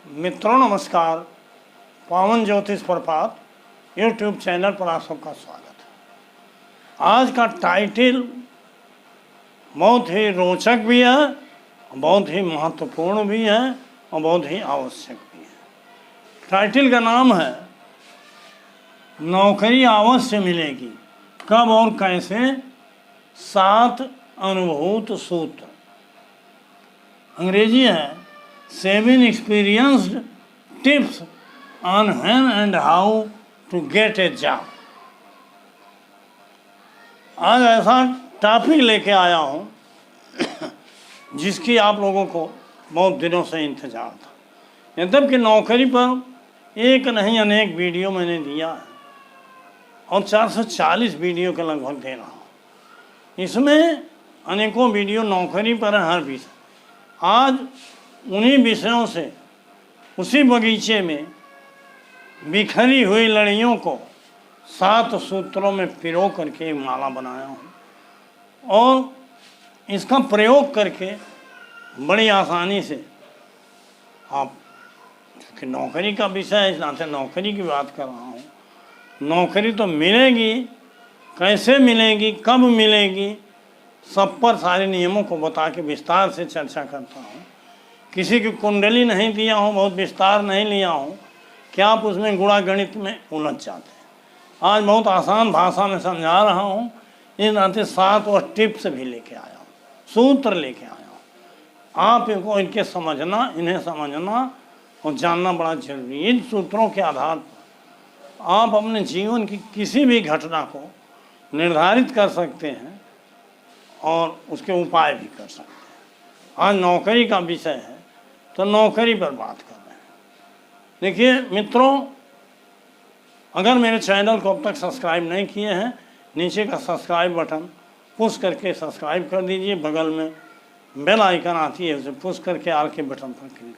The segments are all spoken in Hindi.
मित्रों नमस्कार। पावन ज्योतिष प्रपात यूट्यूब चैनल पर आप सबका स्वागत है। आज का टाइटल बहुत ही रोचक भी है, बहुत ही महत्वपूर्ण भी है और बहुत ही आवश्यक भी है। टाइटल का नाम है नौकरी अवश्य मिलेगी, कब और कैसे, 7 अनुभूत सूत्र। अंग्रेजी है 7 experienced tips on when and how to get a job। आज ऐसा टॉपिक लेके आया हूँ जिसकी आप लोगों को बहुत दिनों से इंतजार था। यद्यपि नौकरी पर एक नहीं अनेक वीडियो मैंने दिया है और 440 वीडियो के लगभग दे रहा हूँ। इसमें अनेकों वीडियो नौकरी पर है, हर विषय। आज उन्हीं विषयों से उसी बगीचे में बिखरी हुई लड़ियों को 7 सूत्रों में पिरो करके एक माला बनाया हूँ और इसका प्रयोग करके बड़ी आसानी से आप, क्योंकि नौकरी का विषय है इस नाते नौकरी की बात कर रहा हूँ। नौकरी तो मिलेगी, कैसे मिलेगी, कब मिलेगी, सब पर सारे नियमों को बता के विस्तार से चर्चा करता हूँ। किसी की कुंडली नहीं दिया हूँ, बहुत विस्तार नहीं लिया हूँ कि आप उसमें गुणा गणित में उलझ जाते हैं। आज बहुत आसान भाषा में समझा रहा हूँ, इस नाते 7 और टिप्स भी लेके आया हूँ, सूत्र लेके आया हूँ। आप इनको इनके समझना, इन्हें समझना और जानना बड़ा जरूरी है। इन सूत्रों के आधार पर आप अपने जीवन की किसी भी घटना को निर्धारित कर सकते हैं और उसके उपाय भी कर सकते हैं। आज नौकरी का विषय है तो नौकरी पर बात कर रहे हैं। देखिए मित्रों, अगर मेरे चैनल को अब तक सब्सक्राइब नहीं किए हैं, नीचे का सब्सक्राइब बटन पुश करके सब्सक्राइब कर दीजिए। बगल में बेल आइकन आती है, उसे पुश करके आल के बटन पर क्लिक,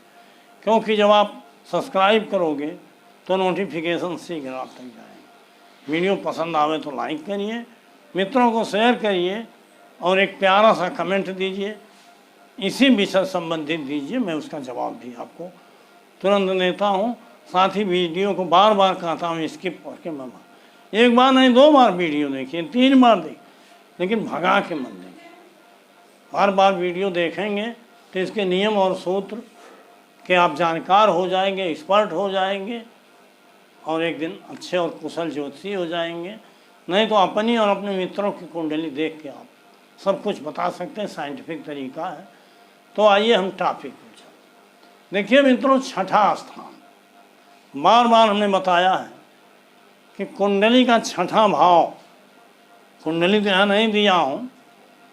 क्योंकि जब आप सब्सक्राइब करोगे तो नोटिफिकेशन शीघ्र आप तक जाएंगे। वीडियो पसंद आवे तो लाइक करिए, मित्रों को शेयर करिए और एक प्यारा सा कमेंट दीजिए, इसी विषय संबंधित दीजिए। मैं उसका जवाब भी आपको तुरंत देता हूँ। साथ ही वीडियो को बार बार कहता हूँ स्किप करके मत, एक बार नहीं 2 बार वीडियो देखिए, 3 बार देखिए, लेकिन भगा के मत देखिए। बार बार वीडियो देखेंगे तो इसके नियम और सूत्र के आप जानकार हो जाएंगे, एक्सपर्ट हो जाएंगे और एक दिन अच्छे और कुशल ज्योतिषी हो जाएंगे। नहीं तो अपनी और अपने मित्रों की कुंडली देख के आप सब कुछ बता सकते हैं, साइंटिफिक तरीका है। तो आइए हम टॉपिक पर चलते। देखिए मित्रों, 6ठा स्थान, बार बार हमने बताया है कि कुंडली का 6ठा भाव, कुंडली तो यहाँ नहीं दिया हूँ,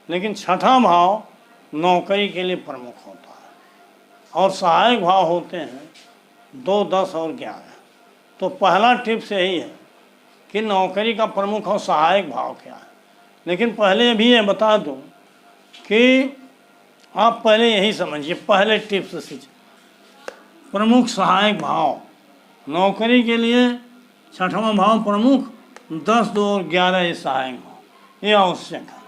लेकिन 6ठा भाव नौकरी के लिए प्रमुख होता है और सहायक भाव होते हैं 2, 10 और 11। तो पहला टिप्स यही है कि नौकरी का प्रमुख और सहायक भाव क्या है। लेकिन पहले भी ये बता दूं कि आप पहले यही समझिए, पहले टिप्स से प्रमुख सहायक भाव नौकरी के लिए 6वां भाव प्रमुख, 10, 2 और 11 ये सहायक भाव, ये आवश्यक है।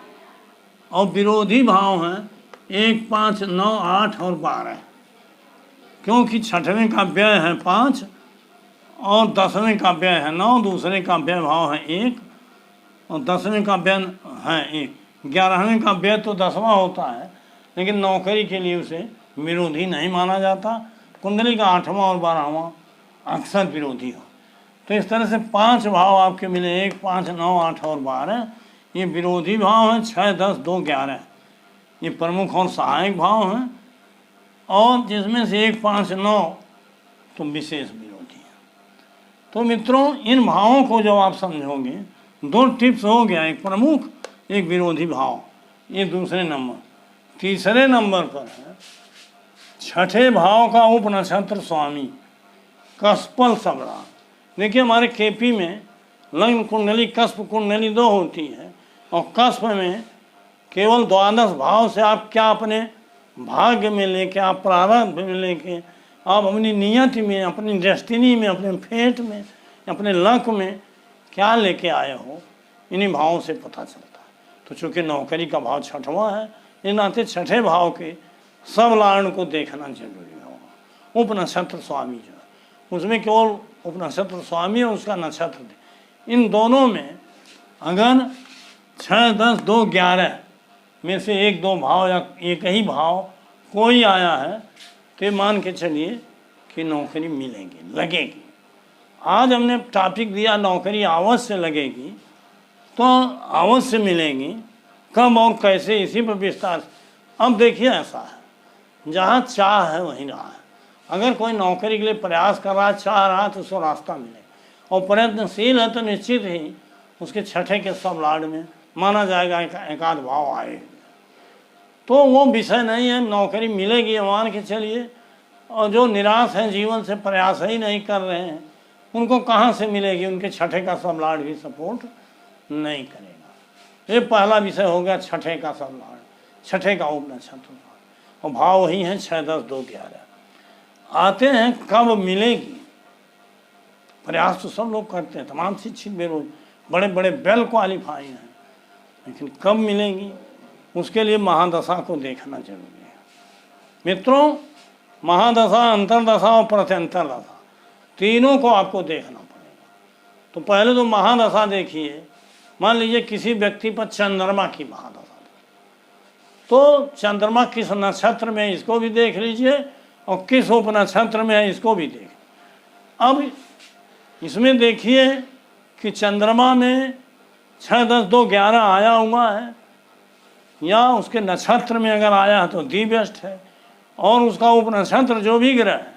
और विरोधी भाव हैं 1, 5, 9, 8 और 12, क्योंकि 6वें का व्यय है 5 और 10वें का व्यय है 9, दूसरे का व्यय भाव है 1 और 10वें का व्यय है 1, 11वें का व्यय तो 10वां होता है, लेकिन नौकरी के लिए उसे विरोधी नहीं माना जाता। कुंडली का 8वां और 12वां अक्सर विरोधी हो। तो इस तरह से 5 भाव आपके मिले, 1, 5, 9, 8 और 12, ये विरोधी भाव हैं। 6, 10, 2, 11 ये प्रमुख और सहायक भाव हैं, और जिसमें से 1, 5, 9 तो विशेष विरोधी है। तो मित्रों, इन भावों को जब आप समझोगे, 2 टिप्स हो गया, एक प्रमुख एक विरोधी भाव, ये दूसरे नंबर। तीसरे नंबर पर है 6ठे भाव का उपनक्षत्र स्वामी कस्पल सबरा। देखिए हमारे केपी में लग्न कुंडली, कस्प कुंडली 2 होती है और कस्प में केवल 12 भाव से आप क्या अपने भाग्य में लेके, आप प्रारब्ध में लेके, आप अपनी नियति में, अपनी डेस्टिनी में, अपने फेट में, अपने लक में क्या लेके आए हो, इन्हीं भावों से पता चलता है। तो चूँकि नौकरी का भाव 6वां है, इस नाते 6ठे भाव के सब लाइन को देखना जरूरी होगा। उपनक्षत्र स्वामी जो है, उसमें केवल उपनक्षत्र स्वामी और उसका नक्षत्र दे। इन दोनों में अगर 6, 10, 2, 11 में से 1, 2 भाव या एक ही भाव कोई आया है तो मान के चलिए कि नौकरी मिलेगी, लगेगी। आज हमने टॉपिक दिया नौकरी अवश्य लगेगी, तो अवश्य मिलेगी, कब और कैसे, इसी पर विस्तार। अब देखिए ऐसा है, जहाँ चाह है वहीं राह है। अगर कोई नौकरी के लिए प्रयास कर रहा है, चाह रहा है, तो उसको रास्ता मिलेगा, और प्रयत्नशील है तो निश्चित ही उसके छठे के सब लाड में माना जाएगा एकाध भाव आए। तो वो विषय नहीं है, नौकरी मिलेगी मान के चलिए। और जो निराश हैं, जीवन से प्रयास ही नहीं कर रहे हैं, उनको कहाँ से मिलेगी? उनके छठे का सब लाड भी सपोर्ट नहीं करेगा। ये पहला विषय हो गया, छठे का सब लाड, छठे का उपनक्षत्र, और भाव वही है 6, 10, 2, 11। आते हैं कब मिलेगी। प्रयास तो सब लोग करते हैं, तमाम शिक्षित बेरोज बड़े बड़े वेल क्वालिफाई हैं, लेकिन कब मिलेंगी उसके लिए महादशा को देखना जरूरी है। मित्रों, महादशा, अंतरदशा और प्रत्यंतर दशा तीनों को आपको देखना पड़ेगा। तो पहले तो महादशा देखिए। मान लीजिए किसी व्यक्ति पर चंद्रमा की महादशा, तो चंद्रमा किस नक्षत्र में है इसको भी देख लीजिए, और किस उपनक्षत्र में है इसको भी देख। अब इसमें देखिए कि चंद्रमा में 6, 10, 2, 11 आया हुआ है, या उसके नक्षत्र में अगर आया है तो दी बेस्ट है, और उसका उपनक्षत्र जो भी ग्रह है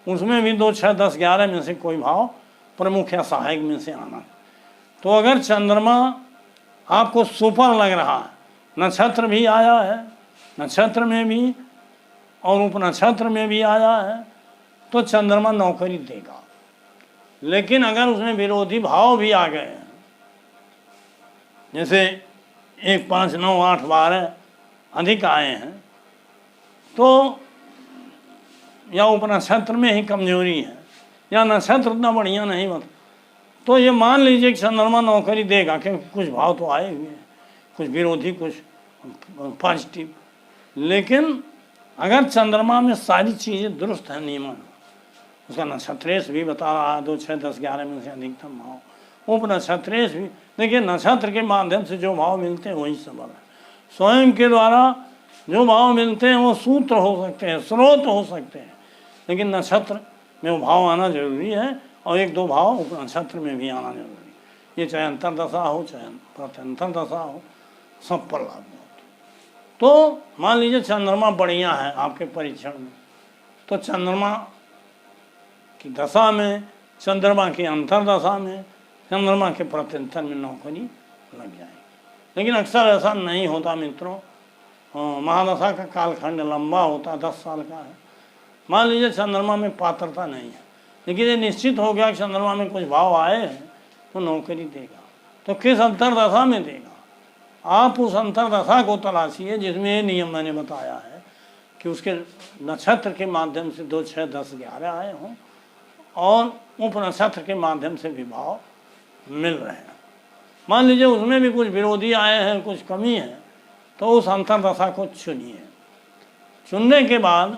उसमें भी 2, 6, 10, 11 में से कोई भाव प्रमुख या सहायक में से आना। तो अगर चंद्रमा आपको सुपर लग रहा है, नक्षत्र भी आया है, नक्षत्र में भी और उपनक्षत्र में भी आया है, तो चंद्रमा नौकरी देगा। लेकिन अगर उसमें विरोधी भाव भी आ गए हैं, जैसे 1, 5, 9, 8, 12 अधिक आए हैं, तो या उपनक्षत्र में ही कमजोरी है, या नक्षत्र उतना बढ़िया नहीं बता, तो ये मान लीजिए कि चंद्रमा नौकरी देगा, क्योंकि कुछ भाव तो आए हुए हैं, कुछ विरोधी, कुछ पॉजिटिव। लेकिन अगर चंद्रमा में सारी चीज़ें दुरुस्त हैं, नियमन, उसका नक्षत्रेश भी बता रहा है 2, 6, 10, 11 में से अधिकतम भाव, उपनक्षत्रेश भी। देखिए, नक्षत्र के माध्यम से जो भाव मिलते हैं वही सबल है। स्वयं के द्वारा जो भाव मिलते हैं वो सूत्र हो सकते हैं, स्रोत हो सकते हैं, लेकिन नक्षत्र में वो भाव आना जरूरी है, और 1, 2 भाव उपनक्षत्र में भी आना जरूरी है। ये चाहे अंतरदशा हो, चाहे प्रत्यंतर दशा हो, सब पर लागू हो। तो मान लीजिए चंद्रमा बढ़िया है आपके परीक्षण में, तो चंद्रमा की दशा में, चंद्रमा की अंतरदशा में, चंद्रमा के प्रत्यंतर में नौकरी लग जाएगी। लेकिन अक्सर ऐसा नहीं होता मित्रों। महादशा का कालखंड लंबा होता, 10 साल का है। मान लीजिए चंद्रमा में पात्रता नहीं है, लेकिन ये निश्चित हो गया कि चंद्रमा में कुछ भाव आए हैं तो नौकरी देगा। तो किस अंतरदशा में देगा? आप उस अंतरदशा को तलाशिए जिसमें ये नियम मैंने बताया है कि उसके नक्षत्र के माध्यम से 2, 6, 10, 11 आए हों, और उपनक्षत्र के माध्यम से भी भाव मिल रहे हैं। मान लीजिए उसमें भी कुछ विरोधी आए हैं, कुछ कमी है, तो उस अंतरदशा को चुनिए। चुनने के बाद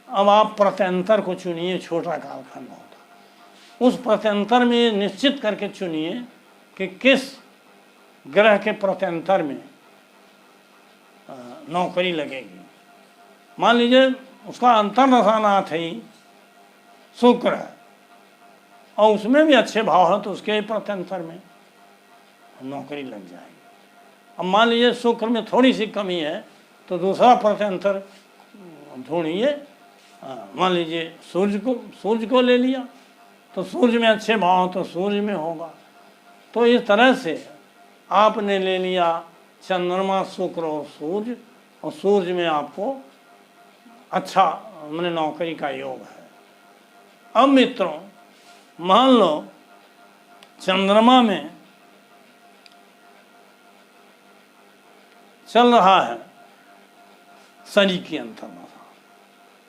अब आप प्रत्यंतर को चुनिए। छोटा कालखंड होता, उस प्रत्यंतर में निश्चित करके चुनिए कि किस ग्रह के प्रत्यंतर में नौकरी लगेगी। मान लीजिए उसका अंतरदशा नाथ ही शुक्र है, और उसमें भी अच्छे भाव है, तो उसके प्रत्यंतर में नौकरी लग जाएगी। अब मान लीजिए शुक्र में थोड़ी सी कमी है, तो दूसरा प्रत्यंतर ढूंढिए। मान लीजिए सूर्य को ले लिया, तो सूर्य में अच्छे भाव तो सूर्य में होगा। तो इस तरह से आपने ले लिया चंद्रमा, शुक्र और सूर्य, और सूर्य में आपको अच्छा मैंने नौकरी का योग है। अब मित्रों, मान लो चंद्रमा में चल रहा है शनि की अंतर्दशा,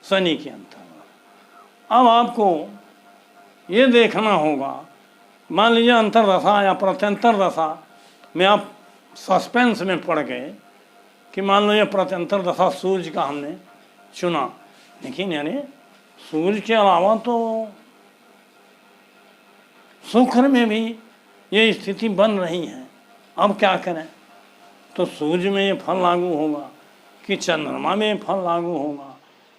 शनि की अंतर्दशा। अब आपको ये देखना होगा, मान लीजिए अंतर्दशा या प्रत्यंतर दशा में आप सस्पेंस में पड़ गए कि मान लो ये प्रत्यंतर दशा सूर्य का हमने चुना, लेकिन यानी सूर्य के अलावा तो शुक्र में भी ये स्थिति बन रही है। अब क्या करें? तो सूर्य में ये फल लागू होगा कि चंद्रमा में ये फल लागू होगा,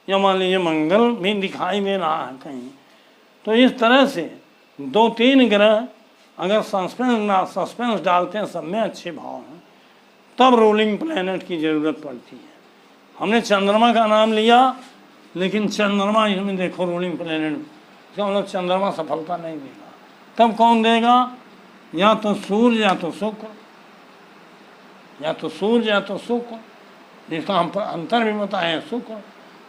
या मान लीजिए मंगल भी दिखाई दे रहा है कहीं। तो इस तरह से 2-3 ग्रह अगर सस्पेंस डालते हैं, सब में अच्छे भाव हैं, तब रूलिंग प्लैनेट की ज़रूरत पड़ती है। हमने चंद्रमा का नाम लिया, लेकिन चंद्रमा इसमें देखो रूलिंग प्लैनेट, इसका मतलब चंद्रमा सफलता नहीं देगा। तब कौन देगा? या तो सूर्य या तो शुक्र, या तो सूर्य या तो शुक्र, जिसका हम अंतर भी बताए शुक्र।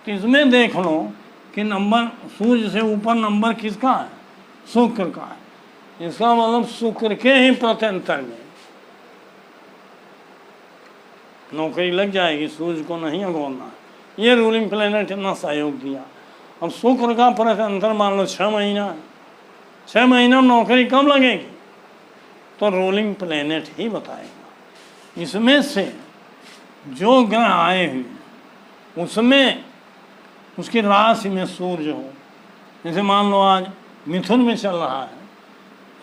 तो इसमें देख लो कि नंबर सूर्य से ऊपर नंबर किसका है? शुक्र का है। इसका मतलब शुक्र के ही प्रत्यंतर में नौकरी लग जाएगी, सूर्य को नहीं अगोरना है। ये रूलिंग प्लैनेट इतना सहयोग दिया। अब शुक्र का प्रत्यंतर मान लो 6 महीना है, 6 महीना में नौकरी कब लगेगी? तो रूलिंग प्लैनेट ही बताएगा। इसमें से जो ग्रह आए हुए उसमें उसकी राशि में सूर्य हो, जैसे मान लो आज मिथुन में चल रहा है,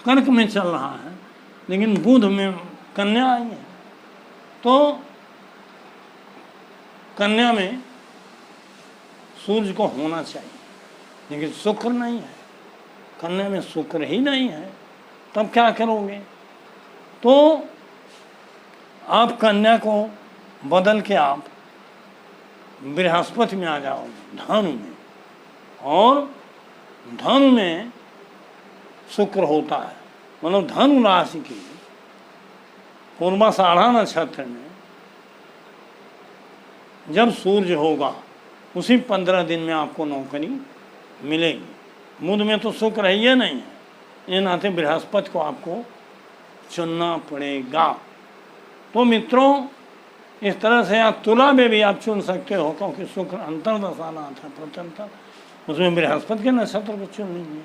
कर्क में चल रहा है, लेकिन बुध में कन्या आई है, तो कन्या में सूर्य को होना चाहिए, लेकिन शुक्र नहीं है, कन्या में शुक्र ही नहीं है। तब क्या करोगे? तो आप कन्या को बदल के आप बृहस्पति में आ जाओगे, धनु में, और धनु में शुक्र होता है, मतलब धनु राशि की पूर्वाषाढ़ा नक्षत्र में जब सूर्य होगा उसी 15 दिन में आपको नौकरी मिलेगी। बुध में तो शुक्र है ये नहीं है, ये नाते बृहस्पति को आपको चुनना पड़ेगा। तो मित्रों, इस तरह से आप तुला में भी आप चुन सकते हो, क्योंकि शुक्र अंतर्दशा आता है प्रत्यंतर, उसमें बृहस्पति के नक्षत्र को चुन लीजिए।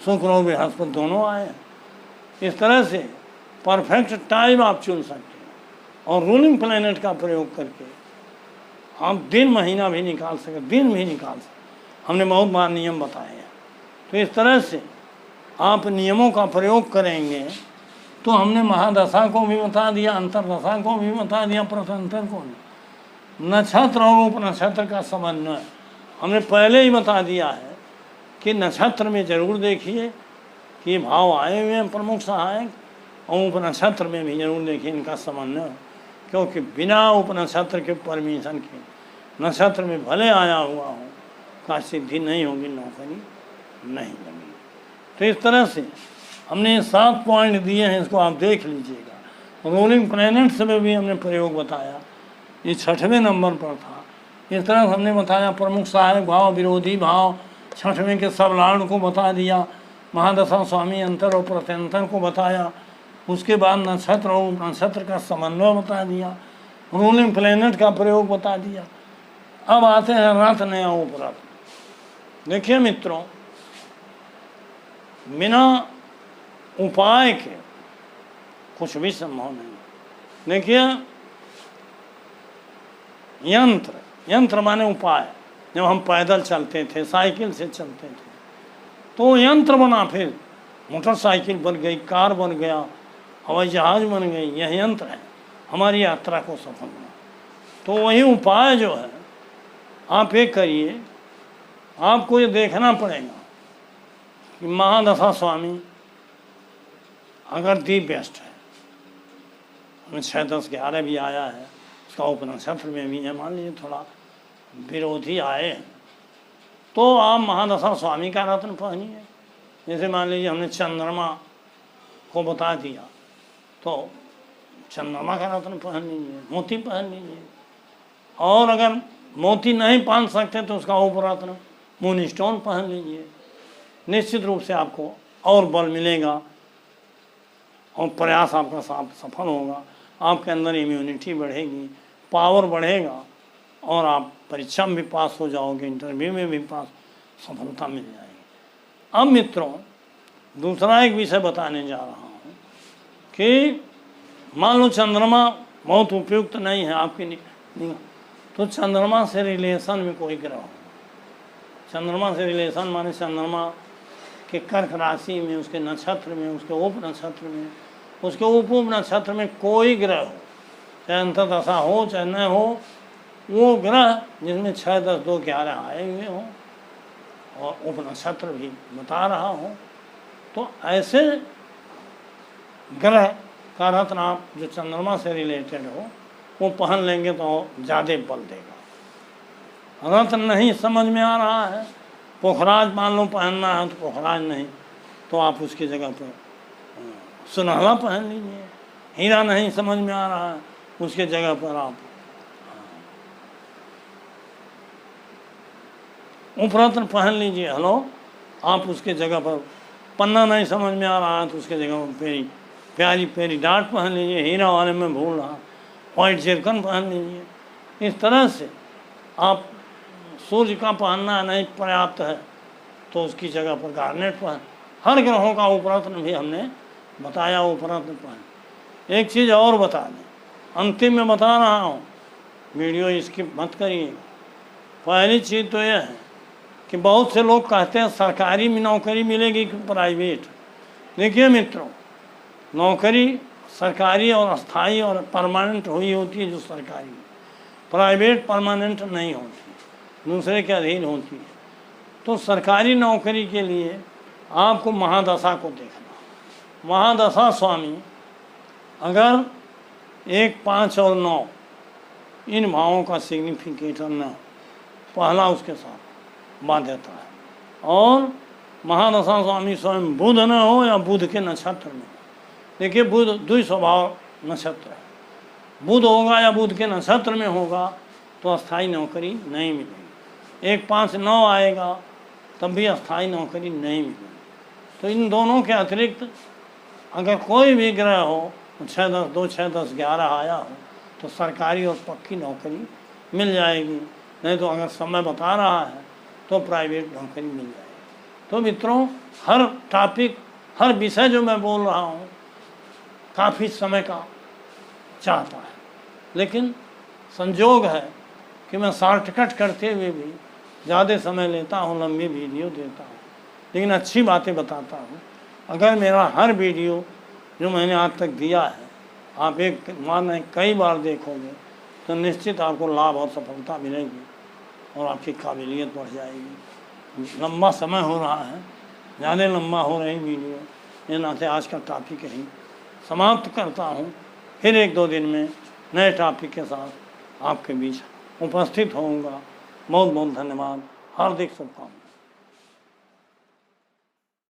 शुक्र और बृहस्पति दोनों आए हैं। इस तरह से परफेक्ट टाइम आप चुन सकते हो, और रूलिंग प्लैनेट का प्रयोग करके आप दिन महीना भी निकाल सके, दिन भी निकाल सके। हमने बहुत बार नियम बताए हैं। तो इस तरह से आप नियमों का प्रयोग करेंगे तो हमने महादशा को भी बता दिया, अंतर्दशा को भी बता दिया, प्रत्यंतर को भी, नक्षत्र और उपनक्षत्र का समन्वय हमने पहले ही बता दिया है कि नक्षत्र में जरूर देखिए कि भाव आए हुए हैं प्रमुख सहायक, और उपनक्षत्र में भी जरूर देखिए इनका समन्वय, क्योंकि बिना उपनक्षत्र के परमिशन के नक्षत्र में भले आया हुआ हो का सिद्धि नहीं होगी, नौकरी नहीं लगेगी। तो इस तरह से हमने 7 पॉइंट दिए हैं, इसको आप देख लीजिएगा। रूलिंग प्लैनेट्स में भी हमने प्रयोग बताया, ये 6वें नंबर पर था। इस तरह हमने बताया प्रमुख सहायक भाव, विरोधी भाव, 6वें के सब लॉर्ड को बता दिया, महादशा स्वामी अंतर और प्रत्यंतर को बताया, उसके बाद नक्षत्र और नक्षत्र का समन्वय बता दिया, रूलिंग प्लैनेट का प्रयोग बता दिया। अब आते हैं रथ नया उपरथ। देखिए मित्रों, बिना उपाय के कुछ भी संभव नहीं। देखिए, यंत्र माने उपाय। जब हम पैदल चलते थे, साइकिल से चलते थे, तो यंत्र बना, फिर मोटरसाइकिल बन गई, कार बन गया, हवाई जहाज बन गई। यह यंत्र है हमारी यात्रा को सफल बना। तो वही उपाय जो है आप ये करिए, आपको ये देखना पड़ेगा कि महादशा स्वामी अगर दी बेस्ट है, हमें 6, 10, 11 भी आया है, उसका उपनक्षत्र में भी है, मान लीजिए थोड़ा विरोधी आए हैं, तो आप महादशा स्वामी का रत्न पहनिए। जैसे मान लीजिए हमने चंद्रमा को बता दिया, तो चंद्रमा का रत्न पहन लीजिए, मोती पहन लीजिए। और अगर मोती नहीं पहन सकते तो उसका उपरत्न मून स्टोन पहन लीजिए। निश्चित रूप से आपको और बल मिलेगा और प्रयास आपका सफल होगा, आपके अंदर इम्यूनिटी बढ़ेगी, पावर बढ़ेगा, और आप परीक्षा में भी पास हो जाओगे, इंटरव्यू में भी पास, सफलता मिल जाएगी। अब मित्रों, दूसरा एक विषय बताने जा रहा हूँ कि मान लो चंद्रमा बहुत उपयुक्त नहीं है आपकी निगाह, तो चंद्रमा से रिलेशन में कोई ग्रह हो, चंद्रमा से रिलेशन माने चंद्रमा के कर्क राशि में, उसके नक्षत्र में, उसके उप नक्षत्र में, उसके उप नक्षत्र में कोई ग्रह हो, चाहे अंतर्दशा हो चाहे न हो, वो ग्रह जिसमें 6, 10, 2, 11 आए हुए हों और उप नक्षत्र भी बता रहा हो, तो ऐसे ग्रह का रत्न आप जो चंद्रमा से रिलेटेड हो वो पहन लेंगे तो ज़्यादा बल देगा। रत्न नहीं समझ में आ रहा है, पोखराज मान लो पहनना है तो पोखराज नहीं, तो आप उसकी जगह पर सुनहला पहन लीजिए। हीरा नहीं समझ में आ रहा है, उसके जगह पर आप उपरत्न पहन लीजिए। हेलो, आप उसके जगह पर पन्ना नहीं समझ में आ रहा है तो उसके जगह पर प्यारी प्यारी डाट पहन लीजिए। हीरा वाले में भूल रहा, वाइट जरकन पहन लीजिए। इस तरह से आप सूर्य का पहनना नहीं पर्याप्त है तो उसकी जगह पर गार्नेट पहन। हर ग्रहों का उपरत्न भी हमने बताया, उपरत्न पहन। एक चीज़ और बता दें, अंतिम में बता रहा हूँ, वीडियो स्किप मत करिएगा। पहली चीज़ तो यह है कि बहुत से लोग कहते हैं सरकारी में नौकरी मिलेगी कि प्राइवेट। देखिए मित्रों, नौकरी सरकारी और अस्थाई और परमानेंट हुई होती है जो सरकारी, प्राइवेट परमानेंट नहीं होती, दूसरे के अधीन होती है। तो सरकारी नौकरी के लिए आपको महादशा को देखना। महादशा स्वामी अगर 1, 5 और 9 इन भावों का सिग्निफिकेटर न हो, पहला उसके साथ बाध्यता है। और महादशा स्वामी स्वयं बुध न हो या बुध के नक्षत्र में। देखिए बुध द्वि स्वभाव नक्षत्र है, बुध होगा या बुध के नक्षत्र में होगा तो अस्थाई नौकरी नहीं मिलेगी। 1, 5, 9 आएगा तब भी अस्थाई नौकरी नहीं मिलेगी। तो इन दोनों के अतिरिक्त अगर कोई भी ग्रह हो, 6, 10, 2, 6, 10, 11 आया हो तो सरकारी और पक्की नौकरी मिल जाएगी। नहीं तो अगर समय बता रहा है तो प्राइवेट नौकरी मिल जाएगी। तो मित्रों, हर टॉपिक, हर विषय जो मैं बोल रहा हूँ काफ़ी समय का चाहता है, लेकिन संजोग है कि मैं शॉर्टकट करते हुए भी ज़्यादा समय लेता हूँ, लंबी वीडियो देता हूँ, लेकिन अच्छी बातें बताता हूँ। अगर मेरा हर वीडियो जो मैंने आज तक दिया है आप एक माने कई बार देखोगे तो निश्चित आपको लाभ और सफलता मिलेगी और आपकी काबिलियत बढ़ जाएगी। लंबा समय हो रहा है, ज़्यादा लंबा हो रही वीडियो, ये नाते आज का टॉपिक यही समाप्त करता हूँ। फिर 1-2 दिन में नए टॉपिक के साथ आपके बीच उपस्थित होऊंगा। बहुत बहुत धन्यवाद, हार्दिक शुभकामनाएं।